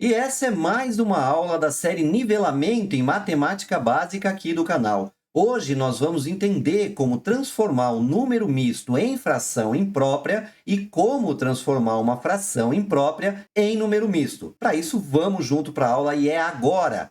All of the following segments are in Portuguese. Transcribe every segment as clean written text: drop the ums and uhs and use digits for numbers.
E essa é mais uma aula da série Nivelamento em Matemática Básica aqui do canal. Hoje nós vamos entender como transformar um número misto em fração imprópria e como transformar uma fração imprópria em número misto. Para isso, vamos junto para a aula e é agora!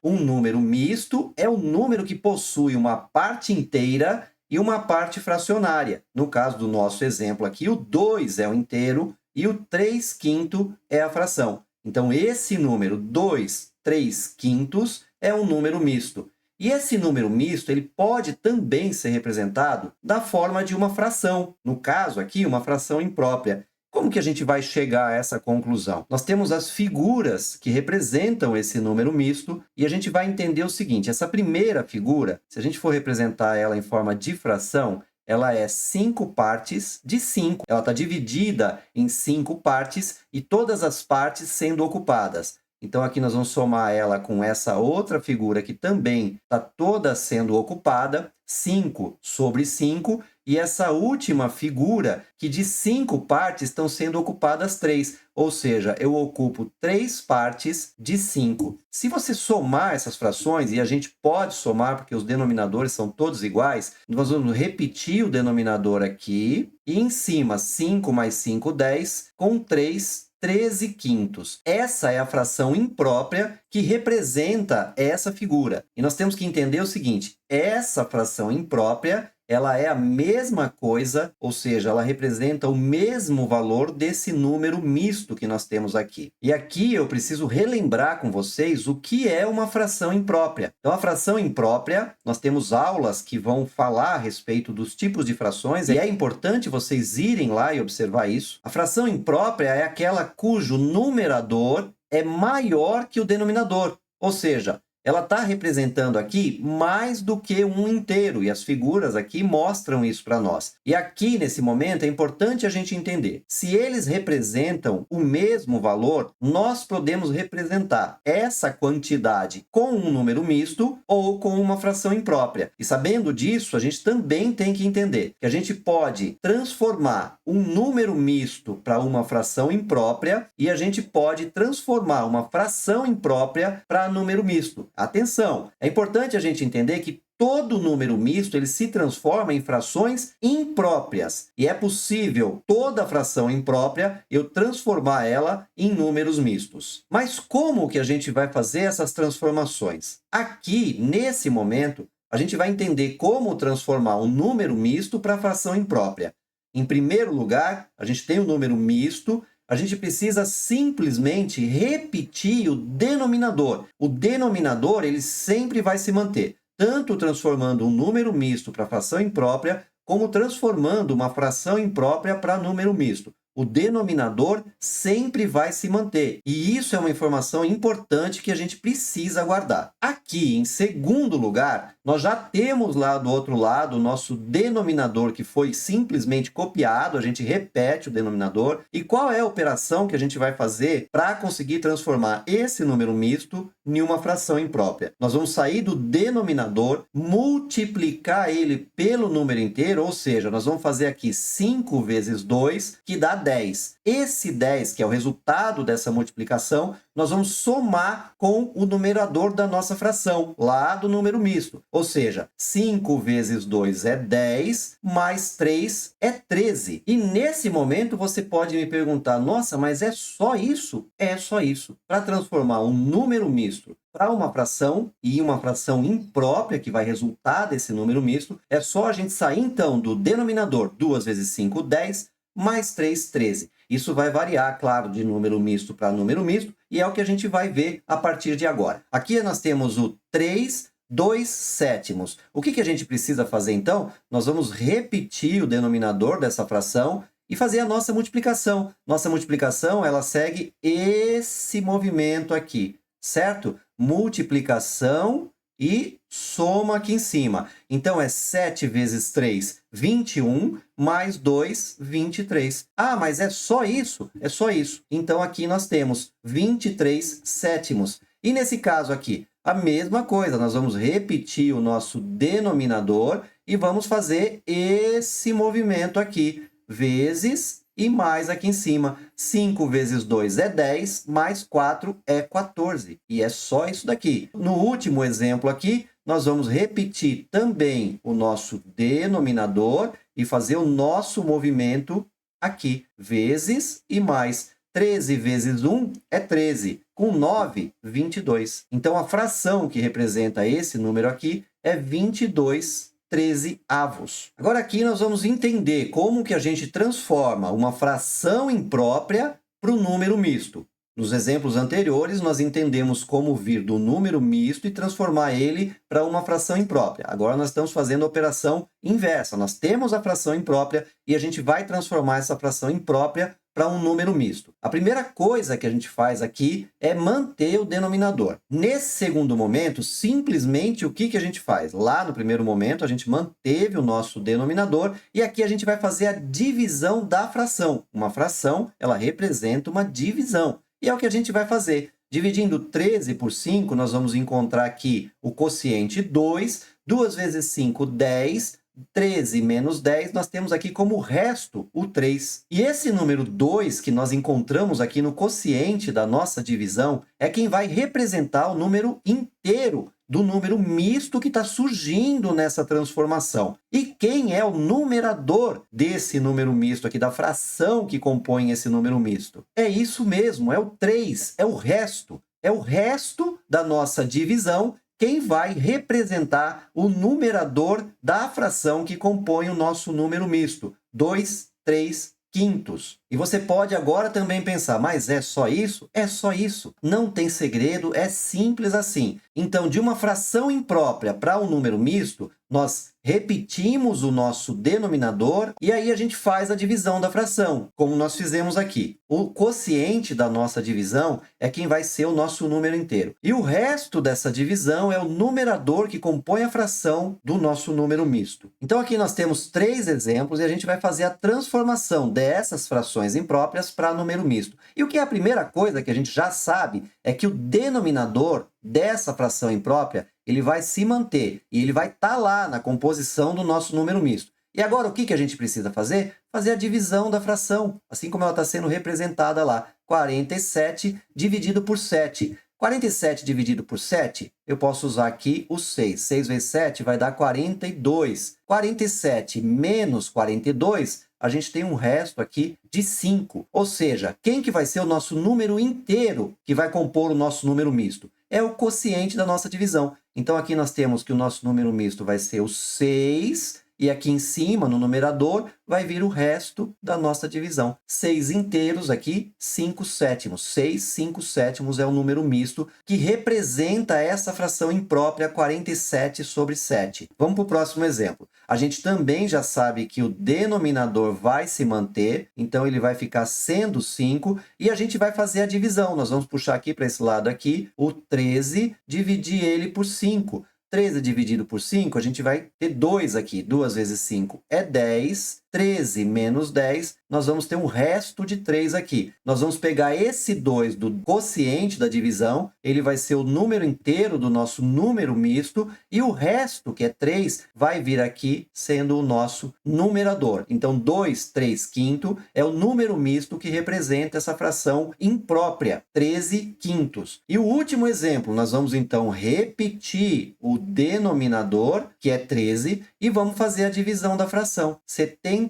Um número misto é um número que possui uma parte inteira e uma parte fracionária. No caso do nosso exemplo aqui, o 2 é o inteiro e o 3/5 é a fração. Então, esse número 2/3 é um número misto. E esse número misto ele pode também ser representado da forma de uma fração. No caso aqui, uma fração imprópria. Como que a gente vai chegar a essa conclusão? Nós temos as figuras que representam esse número misto e a gente vai entender o seguinte, essa primeira figura, se a gente for representar ela em forma de fração, ela é 5 partes de 5. Ela está dividida em 5 partes e todas as partes sendo ocupadas. Então, aqui nós vamos somar ela com essa outra figura que também está toda sendo ocupada, 5 sobre 5, e essa última figura, que de 5 partes estão sendo ocupadas 3, ou seja, eu ocupo 3 partes de 5. Se você somar essas frações, e a gente pode somar porque os denominadores são todos iguais, nós vamos repetir o denominador aqui, e em cima 5 mais 5, 10, com 3, 13/5. Essa é a fração imprópria que representa essa figura. E nós temos que entender o seguinte, essa fração imprópria ela é a mesma coisa, ou seja, ela representa o mesmo valor desse número misto que nós temos aqui. E aqui eu preciso relembrar com vocês o que é uma fração imprópria. Então, a fração imprópria, nós temos aulas que vão falar a respeito dos tipos de frações, e é importante vocês irem lá e observar isso. A fração imprópria é aquela cujo numerador é maior que o denominador, ou seja, ela está representando aqui mais do que um inteiro, e as figuras aqui mostram isso para nós. E aqui, nesse momento, é importante a gente entender. Se eles representam o mesmo valor, nós podemos representar essa quantidade com um número misto ou com uma fração imprópria. E sabendo disso, a gente também tem que entender que a gente pode transformar um número misto para uma fração imprópria e a gente pode transformar uma fração imprópria para número misto. Atenção, é importante a gente entender que todo número misto ele se transforma em frações impróprias. E é possível toda fração imprópria eu transformar ela em números mistos. Mas como que a gente vai fazer essas transformações? Aqui, nesse momento, a gente vai entender como transformar um número misto para fração imprópria. Em primeiro lugar, a gente tem o número misto, a gente precisa simplesmente repetir o denominador. O denominador ele sempre vai se manter, tanto transformando um número misto para fração imprópria, como transformando uma fração imprópria para número misto. O denominador sempre vai se manter. E isso é uma informação importante que a gente precisa guardar. Aqui, em segundo lugar, nós já temos lá do outro lado o nosso denominador que foi simplesmente copiado, a gente repete o denominador. E qual é a operação que a gente vai fazer para conseguir transformar esse número misto em uma fração imprópria? Nós vamos sair do denominador, multiplicar ele pelo número inteiro, ou seja, nós vamos fazer aqui 5 vezes 2, que dá 10. Esse 10, que é o resultado dessa multiplicação, nós vamos somar com o numerador da nossa fração, lá do número misto. Ou seja, 5 vezes 2 é 10, mais 3 é 13. E nesse momento você pode me perguntar, nossa, mas é só isso? É só isso. Para transformar um número misto para uma fração e uma fração imprópria que vai resultar desse número misto, é só a gente sair então do denominador 2 vezes 5, 10, mais 3, 13. Isso vai variar, claro, de número misto para número misto, e é o que a gente vai ver a partir de agora. Aqui nós temos o 3, 2/7. O que a gente precisa fazer, então? Nós vamos repetir o denominador dessa fração e fazer a nossa multiplicação. Nossa multiplicação, ela segue esse movimento aqui, certo? Multiplicação e soma aqui em cima. Então, é 7 vezes 3, 21, mais 2, 23. Ah, mas é só isso? É só isso. Então, aqui nós temos 23/7. E nesse caso aqui, A mesma coisa, nós vamos repetir o nosso denominador e vamos fazer esse movimento aqui, vezes e mais aqui em cima. 5 vezes 2 é 10, mais 4 é 14. E é só isso daqui. No último exemplo aqui, nós vamos repetir também o nosso denominador e fazer o nosso movimento aqui, vezes e mais. 13 vezes 1 é 13. Com 9, 22. Então, a fração que representa esse número aqui é 22/13avos. Agora, aqui nós vamos entender como que a gente transforma uma fração imprópria para um número misto. Nos exemplos anteriores, nós entendemos como vir do número misto e transformar ele para uma fração imprópria. Agora, nós estamos fazendo a operação inversa. Nós temos a fração imprópria e a gente vai transformar essa fração imprópria para um número misto. A primeira coisa que a gente faz aqui é manter o denominador. Nesse segundo momento, simplesmente o que a gente faz? Lá no primeiro momento, a gente manteve o nosso denominador e aqui a gente vai fazer a divisão da fração. Uma fração, ela representa uma divisão. E é o que a gente vai fazer. Dividindo 13 por 5, nós vamos encontrar aqui o quociente 2. 2 vezes 5, 10. 13 menos 10, nós temos aqui como resto o 3. E esse número 2 que nós encontramos aqui no quociente da nossa divisão é quem vai representar o número inteiro do número misto que está surgindo nessa transformação. E quem é o numerador desse número misto aqui, da fração que compõe esse número misto? É isso mesmo, é o 3, é o resto. É o resto da nossa divisão quem vai representar o numerador da fração que compõe o nosso número misto, 2, 3 quintos. E você pode agora também pensar, mas é só isso? É só isso. Não tem segredo, é simples assim. Então, de uma fração imprópria para um número misto, nós repetimos o nosso denominador e aí a gente faz a divisão da fração, como nós fizemos aqui. O quociente da nossa divisão é quem vai ser o nosso número inteiro. E o resto dessa divisão é o numerador que compõe a fração do nosso número misto. Então, aqui nós temos 3 exemplos e a gente vai fazer a transformação dessas frações impróprias para número misto. E o que é a primeira coisa que a gente já sabe é que o denominador dessa fração imprópria ele vai se manter e ele vai estar lá na composição do nosso número misto. E agora o que a gente precisa fazer? Fazer a divisão da fração, assim como ela está sendo representada lá. 47 dividido por 7. 47 dividido por 7, eu posso usar aqui o 6. 6 vezes 7 vai dar 42. 47 menos 42, a gente tem um resto aqui de 5. Ou seja, quem que vai ser o nosso número inteiro que vai compor o nosso número misto? É o quociente da nossa divisão. Então, aqui nós temos que o nosso número misto vai ser o 6, e aqui em cima, no numerador, vai vir o resto da nossa divisão. 6 inteiros aqui, 5 sétimos. 6, 5 sétimos é o número misto que representa essa fração imprópria 47 sobre 7. Vamos para o próximo exemplo. A gente também já sabe que o denominador vai se manter, então ele vai ficar sendo 5, e a gente vai fazer a divisão. Nós vamos puxar aqui para esse lado aqui, o 13, dividir ele por 5. 13 dividido por 5, a gente vai ter 2 aqui. 2 vezes 5 é 10. 13 menos 10, nós vamos ter um resto de 3 aqui. Nós vamos pegar esse 2 do quociente da divisão, ele vai ser o número inteiro do nosso número misto, e o resto, que é 3, vai vir aqui sendo o nosso numerador. Então, 2, 3 quinto é o número misto que representa essa fração imprópria, 13 quintos. E o último exemplo, nós vamos então repetir o denominador, que é 13, e vamos fazer a divisão da fração. 71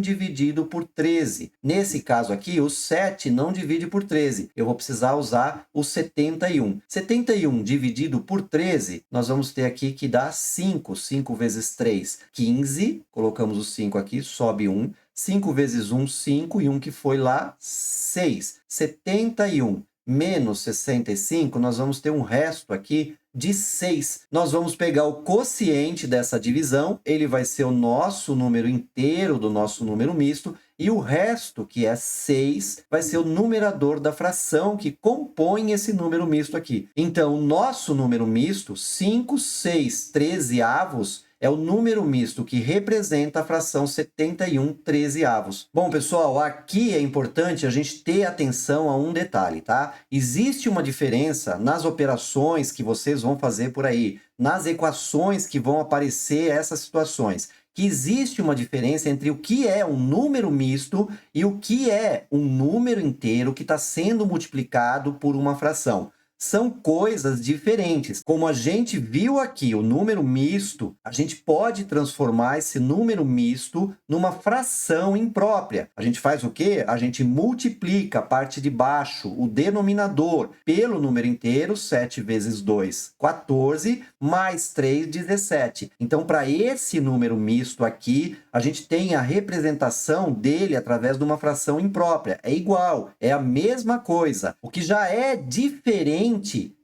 dividido por 13. Nesse caso aqui, o 7 não divide por 13. Eu vou precisar usar o 71. 71 dividido por 13, nós vamos ter aqui que dá 5. 5 vezes 3, 15. Colocamos o 5 aqui, sobe 1. 5 vezes 1, 5. E 1 que foi lá, 6. 71 menos 65, nós vamos ter um resto aqui de 6. Nós vamos pegar o quociente dessa divisão, ele vai ser o nosso número inteiro do nosso número misto, e o resto, que é 6, vai ser o numerador da fração que compõe esse número misto aqui. Então, o nosso número misto, 5, 6, 13 avos, é o número misto que representa a fração 71 13avos. Bom, pessoal, aqui é importante a gente ter atenção a um detalhe, tá? Existe uma diferença nas operações que vocês vão fazer por aí, nas equações que vão aparecer essas situações, que existe uma diferença entre o que é um número misto e o que é um número inteiro que está sendo multiplicado por uma fração. São coisas diferentes. Como a gente viu aqui, o número misto, a gente pode transformar esse número misto numa fração imprópria. A gente faz o quê? A gente multiplica a parte de baixo, o denominador, pelo número inteiro, 7 vezes 2, 14, mais 3, 17. Então, para esse número misto aqui, a gente tem a representação dele através de uma fração imprópria. É igual, é a mesma coisa. O que já é diferente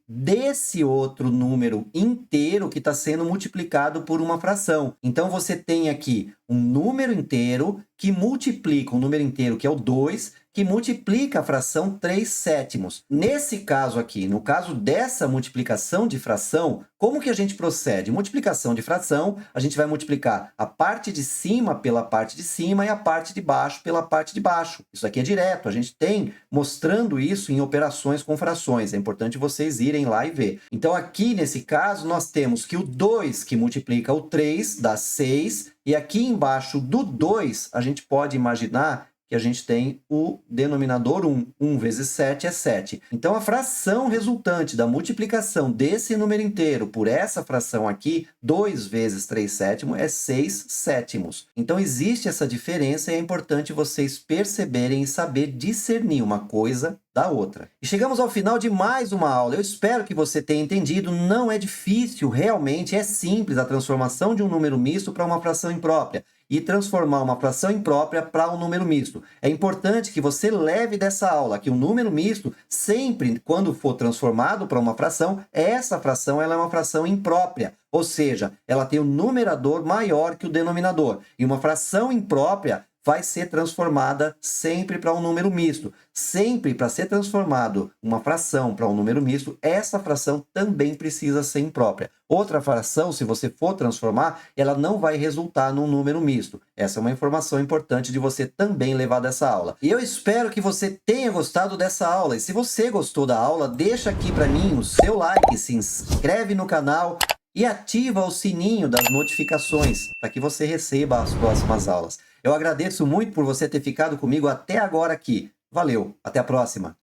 desse outro número inteiro que está sendo multiplicado por uma fração. Então, você tem aqui um número inteiro que multiplica um número inteiro, que é o 2, que multiplica a fração 3 sétimos. Nesse caso aqui, no caso dessa multiplicação de fração, como que a gente procede? Multiplicação de fração, a gente vai multiplicar a parte de cima pela parte de cima e a parte de baixo pela parte de baixo. Isso aqui é direto, a gente tem mostrando isso em operações com frações. É importante vocês irem lá e ver. Então, aqui nesse caso, nós temos que o 2 que multiplica o 3 dá 6, e aqui embaixo do 2, a gente pode imaginar que a gente tem o denominador 1. 1 vezes 7 é 7. Então, a fração resultante da multiplicação desse número inteiro por essa fração aqui, 2 vezes 3 sétimos, é 6 sétimos. Então, existe essa diferença e é importante vocês perceberem e saber discernir uma coisa da outra. E chegamos ao final de mais uma aula. Eu espero que você tenha entendido. Não é difícil, realmente é simples a transformação de um número misto para uma fração imprópria e transformar uma fração imprópria para um número misto. É importante que você leve dessa aula que o número misto, sempre quando for transformado para uma fração, essa fração ela é uma fração imprópria. Ou seja, ela tem um numerador maior que o denominador. E uma fração imprópria vai ser transformada sempre para um número misto. Sempre para ser transformado uma fração para um número misto, essa fração também precisa ser imprópria. Outra fração, se você for transformar, ela não vai resultar num número misto. Essa é uma informação importante de você também levar dessa aula. E eu espero que você tenha gostado dessa aula. E se você gostou da aula, deixa aqui para mim o seu like, se inscreve no canal e ativa o sininho das notificações para que você receba as próximas aulas. Eu agradeço muito por você ter ficado comigo até agora aqui. Valeu, até a próxima!